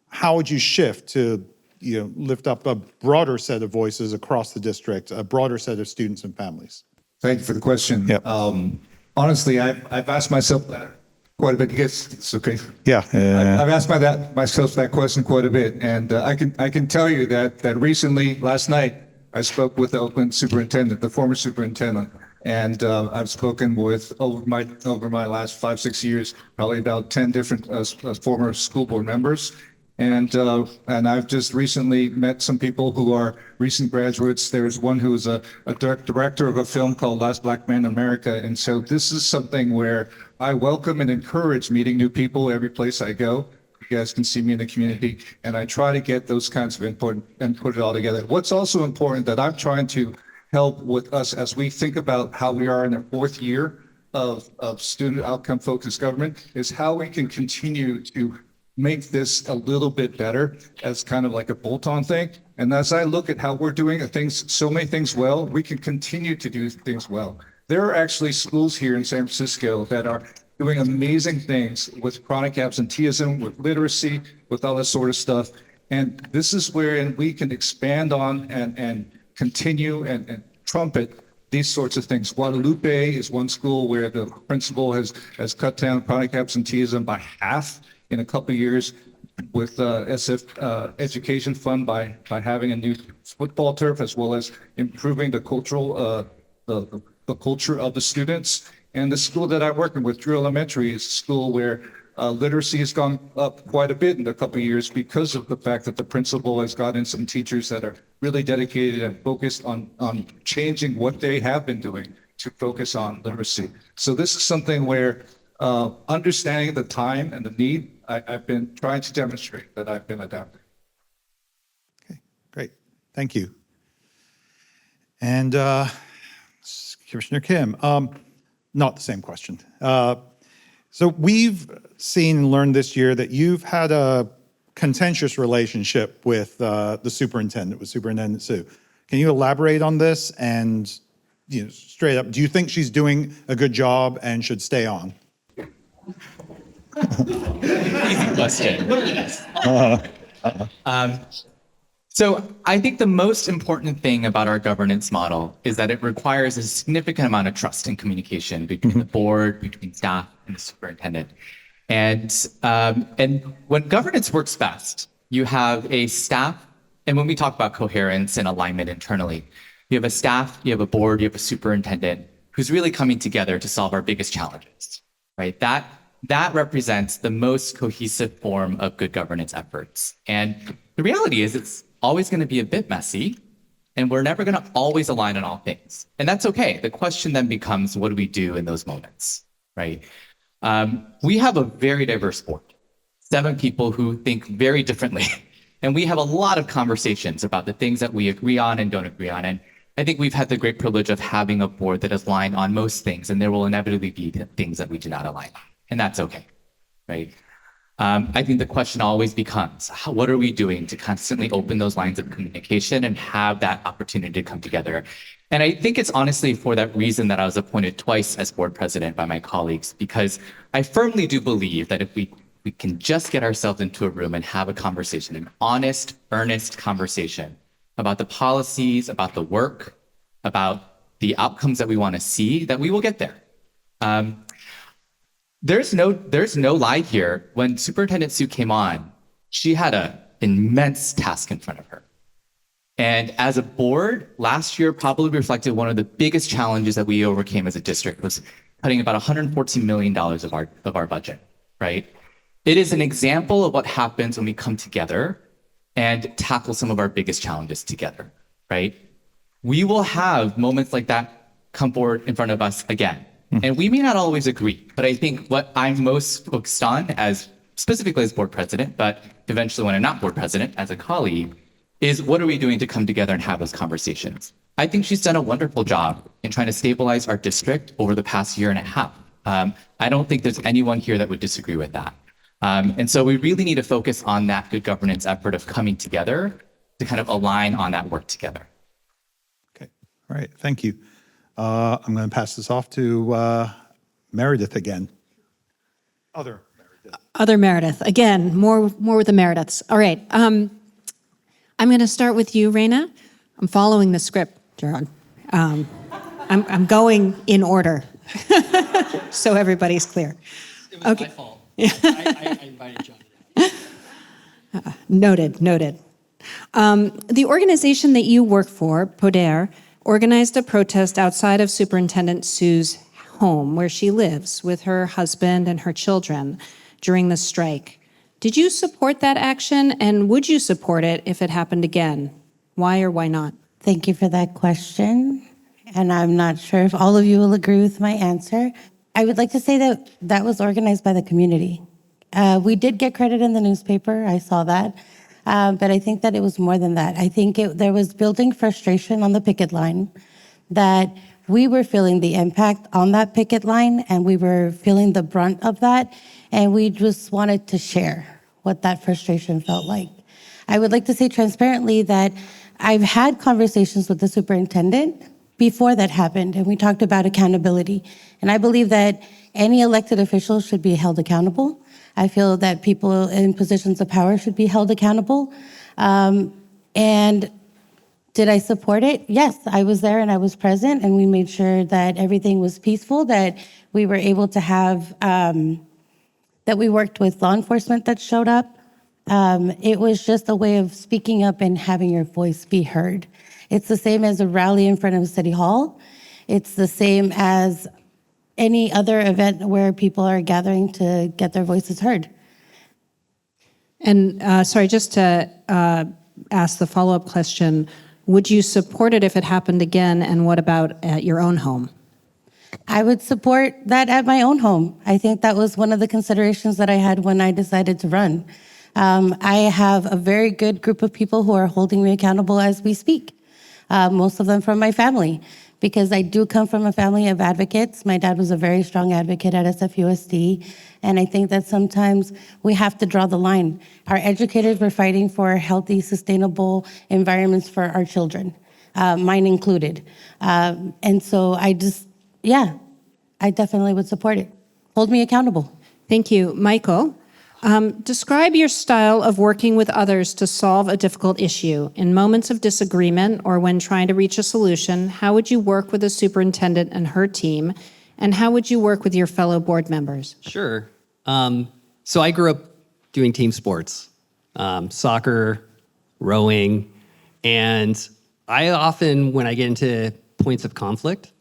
how would you shift to lift up a broader set of voices across the district, a broader set of students and families? Thank you for the question. Yep. Honestly, I've asked myself that quite a bit. Yes, it's okay. Yeah. I've asked myself that question quite a bit, and I can tell you that recently, last night, I spoke with the Oakland superintendent, the former superintendent, and I've spoken with over my last 5-6 years, probably about 10 different former school board members. And I've just recently met some people who are recent graduates. There's one who is a director of a film called Last Black Man in America. And so this is something where I welcome and encourage meeting new people every place I go. You guys can see me in the community, and I try to get those kinds of input and put it all together. What's also important that I'm trying to help with us as we think about how we are in the 4th year of student outcome focused government is how we can continue to make this a little bit better as kind of like a bolt-on thing. And as I look at how we're doing so many things well, we can continue to do things well. There are actually schools here in San Francisco that are doing amazing things with chronic absenteeism, with literacy, with all this sort of stuff. And this is where we can expand on and continue and trumpet these sorts of things. Guadalupe is one school where the principal has cut down chronic absenteeism by half in a couple of years with SF Education Fund by having a new football turf, as well as improving the cultural the culture of the students. And the school that I'm working with, Drew Elementary, is a school where literacy has gone up quite a bit in a couple of years because of the fact that the principal has gotten some teachers that are really dedicated and focused on changing what they have been doing to focus on literacy. So this is something where understanding the time and the need, I've been trying to demonstrate that I've been adapting. Okay, great. Thank you. And Commissioner Kim, not the same question. So we've seen and learned this year that you've had a contentious relationship with the superintendent, with Superintendent Sue. Can you elaborate on this? And straight up, do you think she's doing a good job and should stay on? Easy question. So I think the most important thing about our governance model is that it requires a significant amount of trust and communication between the board, between staff, and the superintendent. And when governance works best, you have a staff, and when we talk about coherence and alignment internally, you have a staff, you have a board, you have a superintendent who's really coming together to solve our biggest challenges, right? That represents the most cohesive form of good governance efforts. And the reality is it's always going to be a bit messy, and we're never going to always align on all things. And that's okay. The question then becomes, what do we do in those moments, right? We have a very diverse board, 7 people who think very differently. And we have a lot of conversations about the things that we agree on and don't agree on. And I think we've had the great privilege of having a board that is aligned on most things, and there will inevitably be things that we do not align on. And that's okay, right? I think the question always becomes, what are we doing to constantly open those lines of communication and have that opportunity to come together? And I think it's honestly for that reason that I was appointed twice as board president by my colleagues, because I firmly do believe that if we can just get ourselves into a room and have a conversation, an honest, earnest conversation about the policies, about the work, about the outcomes that we want to see, that we will get there. There's no lie here. When Superintendent Sue came on, she had an immense task in front of her. And as a board, last year probably reflected one of the biggest challenges that we overcame as a district was cutting about $114 million of our budget, right? It is an example of what happens when we come together and tackle some of our biggest challenges together, right? We will have moments like that come forward in front of us again. And we may not always agree, but I think what I'm most focused on specifically as board president, but eventually when I'm not board president, as a colleague, is what are we doing to come together and have those conversations? I think she's done a wonderful job in trying to stabilize our district over the past year and a half. I don't think there's anyone here that would disagree with that. And so we really need to focus on that good governance effort of coming together to kind of align on that work together. Okay, all right, thank you. I'm going to pass this off to Meredith again. Other Meredith. Again, more with the Merediths. All right. I'm going to start with you, Raina. I'm following the script, Gerard. I'm going in order, so everybody's clear. It was my fault. I invited John. Noted. The organization that you work for, Poder, organized a protest outside of Superintendent Sue's home, where she lives with her husband and her children during the strike. Did you support that action, and would you support it if it happened again? Why or why not? Thank you for that question. And I'm not sure if all of you will agree with my answer. I would like to say that that was organized by the community. We did get credit in the newspaper. I saw that. But I think that it was more than that. I think there was building frustration on the picket line, that we were feeling the impact on that picket line, and we were feeling the brunt of that, and we just wanted to share what that frustration felt like. I would like to say transparently that I've had conversations with the superintendent before that happened, and we talked about accountability. And I believe that any elected official should be held accountable. I feel that people in positions of power should be held accountable. And did I support it? Yes, I was there and I was present, and we made sure that everything was peaceful, that we were able to have, that we worked with law enforcement that showed up. It was just a way of speaking up and having your voice be heard. It's the same as a rally in front of City Hall. It's the same as any other event where people are gathering to get their voices heard. And sorry, just to ask the follow-up question, would you support it if it happened again, and what about at your own home? I would support that at my own home. I think that was one of the considerations that I had when I decided to run. I have a very good group of people who are holding me accountable as we speak, most of them from my family, because I do come from a family of advocates. My dad was a very strong advocate at SFUSD, and I think that sometimes we have to draw the line. Our educators were fighting for healthy, sustainable environments for our children, mine included. And so I definitely would support it. Hold me accountable. Thank you. Michael, describe your style of working with others to solve a difficult issue. In moments of disagreement or when trying to reach a solution, how would you work with the superintendent and her team? And how would you work with your fellow board members? Sure. So I grew up doing team sports, soccer, rowing, and I often, when I get into points of conflict,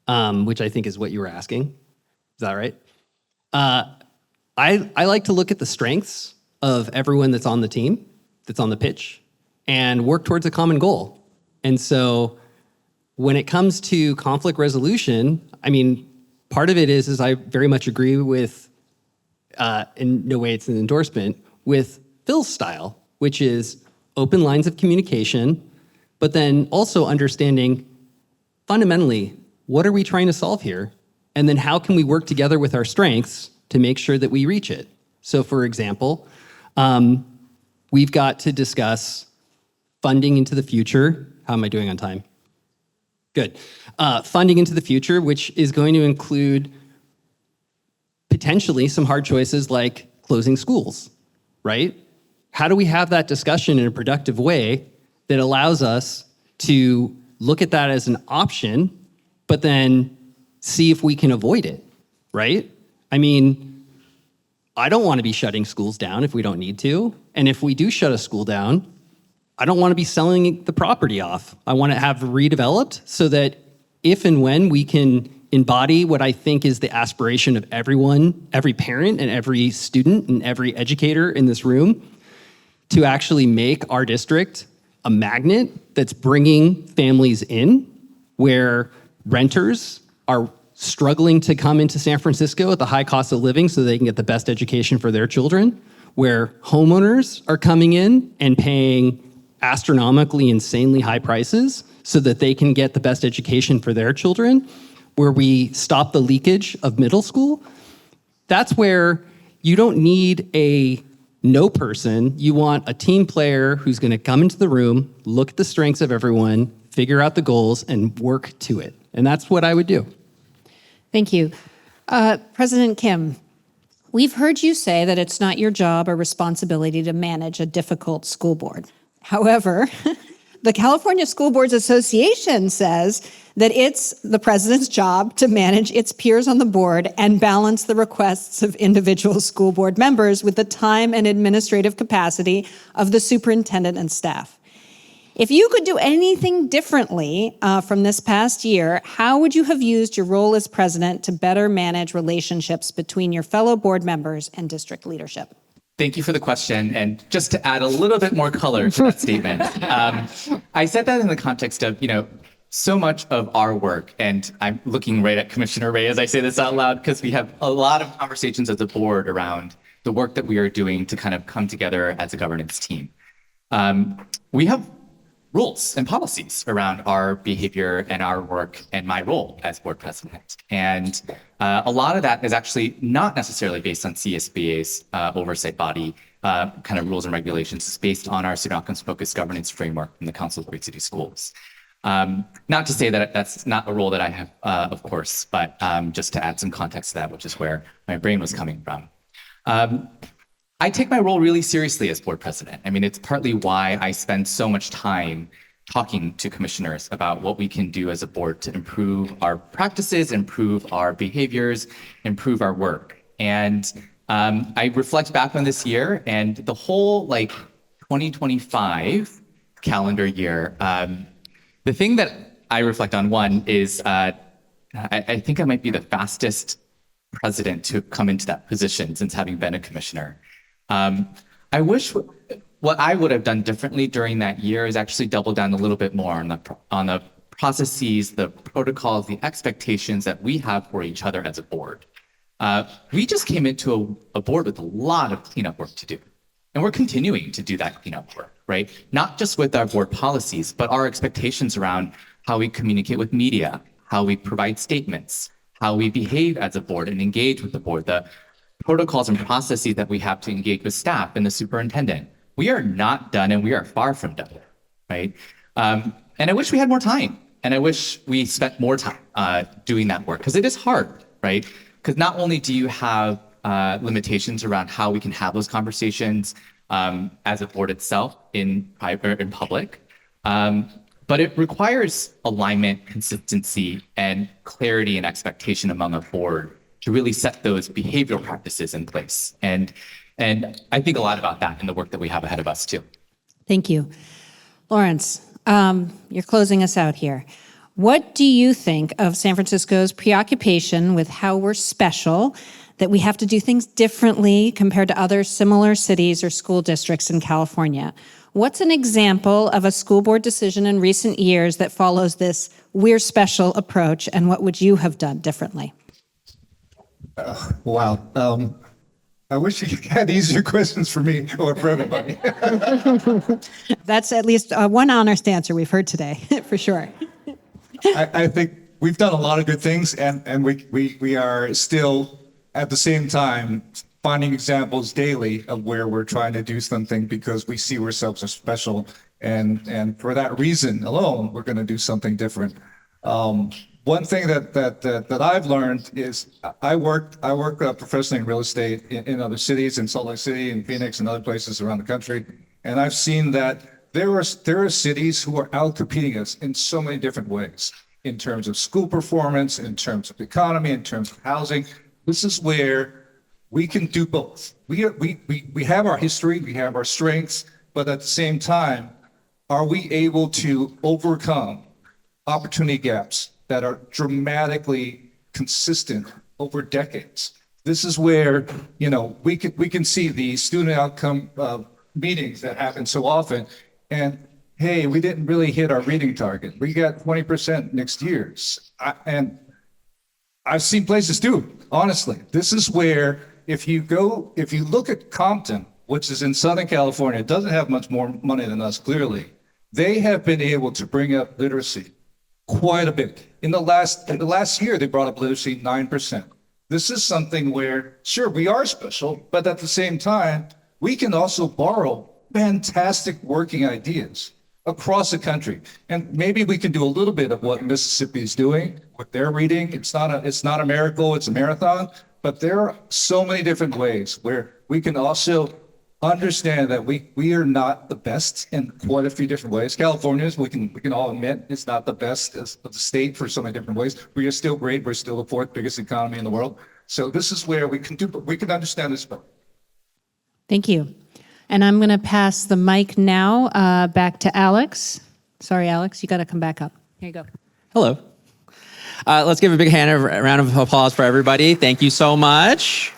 which I think is what you were asking. Is that right? I like to look at the strengths of everyone that's on the team, that's on the pitch, and work towards a common goal. And so when it comes to conflict resolution, I mean, part of it is I very much agree with, in no way it's an endorsement, with Phil's style, which is open lines of communication, but then also understanding fundamentally, what are we trying to solve here? And then how can we work together with our strengths to make sure that we reach it? So for example, we've got to discuss funding into the future. How am I doing on time? Good. Funding into the future, which is going to include potentially some hard choices like closing schools, right? How do we have that discussion in a productive way that allows us to look at that as an option, but then see if we can avoid it, right? I mean, I don't want to be shutting schools down if we don't need to. And if we do shut a school down, I don't want to be selling the property off. I want to have redeveloped so that if and when we can embody what I think is the aspiration of everyone, every parent and every student and every educator in this room, to actually make our district a magnet that's bringing families in, where renters are struggling to come into San Francisco at the high cost of living so they can get the best education for their children, where homeowners are coming in and paying astronomically, insanely high prices so that they can get the best education for their children, where we stop the leakage of middle school. That's where you don't need a no person. You want a team player who's going to come into the room, look at the strengths of everyone, figure out the goals, and work to it. And that's what I would do. Thank you. President Kim, we've heard you say that it's not your job or responsibility to manage a difficult school board. However, the California School Boards Association says that it's the president's job to manage its peers on the board and balance the requests of individual school board members with the time and administrative capacity of the superintendent and staff. If you could do anything differently from this past year, how would you have used your role as president to better manage relationships between your fellow board members and district leadership? Thank you for the question. And just to add a little bit more color to that statement, I said that in the context of, so much of our work, and I'm looking right at Commissioner Ray as I say this out loud, because we have a lot of conversations as a board around the work that we are doing to kind of come together as a governance team. We have rules and policies around our behavior and our work and my role as board president. And a lot of that is actually not necessarily based on CSBA's oversight body kind of rules and regulations. It's based on our student outcomes focused governance framework from the Council of Great City Schools. Not to say that that's not a role that I have, of course, but just to add some context to that, which is where my brain was coming from. I take my role really seriously as board president. I mean, it's partly why I spend so much time talking to commissioners about what we can do as a board to improve our practices, improve our behaviors, improve our work. And I reflect back on this year and the whole 2025 calendar year. The thing that I reflect on, one, is I think I might be the fastest president to come into that position since having been a commissioner. I wish what I would have done differently during that year is actually double down a little bit more on the processes, the protocols, the expectations that we have for each other as a board. We just came into a board with a lot of cleanup work to do. And we're continuing to do that cleanup work, right? Not just with our board policies, but our expectations around how we communicate with media, how we provide statements, how we behave as a board and engage with the board, the protocols and processes that we have to engage with staff and the superintendent. We are not done and we are far from done, right? And I wish we had more time. And I wish we spent more time doing that work, because it is hard, right? Because not only do you have limitations around how we can have those conversations as a board itself in public, but it requires alignment, consistency, and clarity and expectation among a board to really set those behavioral practices in place. And I think a lot about that in the work that we have ahead of us too. Thank you. Lawrence, you're closing us out here. What do you think of San Francisco's preoccupation with how we're special, that we have to do things differently compared to other similar cities or school districts in California? What's an example of a school board decision in recent years that follows this "we're special" approach, and what would you have done differently? Wow. I wish you had easier questions for me or for everybody. That's at least one honest answer we've heard today, for sure. I think we've done a lot of good things, and we are still, at the same time, finding examples daily of where we're trying to do something because we see ourselves as special. And for that reason alone, we're going to do something different. One thing that I've learned is I work professionally in real estate in other cities, in Salt Lake City, in Phoenix, and other places around the country. And I've seen that there are cities who are out competing us in so many different ways, in terms of school performance, in terms of economy, in terms of housing. This is where we can do both. We have our history, we have our strengths, but at the same time, are we able to overcome opportunity gaps that are dramatically consistent over decades? This is where, we can see the student outcome meetings that happen so often, and hey, we didn't really hit our reading target. We got 20% next year. And I've seen places do it, honestly. This is where if you look at Compton, which is in Southern California, it doesn't have much more money than us, clearly. They have been able to bring up literacy quite a bit. In the last year, they brought up literacy 9%. This is something where, sure, we are special, but at the same time, we can also borrow fantastic working ideas across the country. And maybe we can do a little bit of what Mississippi is doing with their reading. It's not a miracle, it's a marathon, but there are so many different ways where we can also understand that we are not the best in quite a few different ways. Californians, we can all admit it's not the best of the state for so many different ways. We are still great. We're still the fourth biggest economy in the world. So this is where we can understand this better. Thank you. And I'm going to pass the mic now back to Alex. Sorry, Alex, you got to come back up. Here you go. Hello. Let's give a big round of applause for everybody. Thank you so much.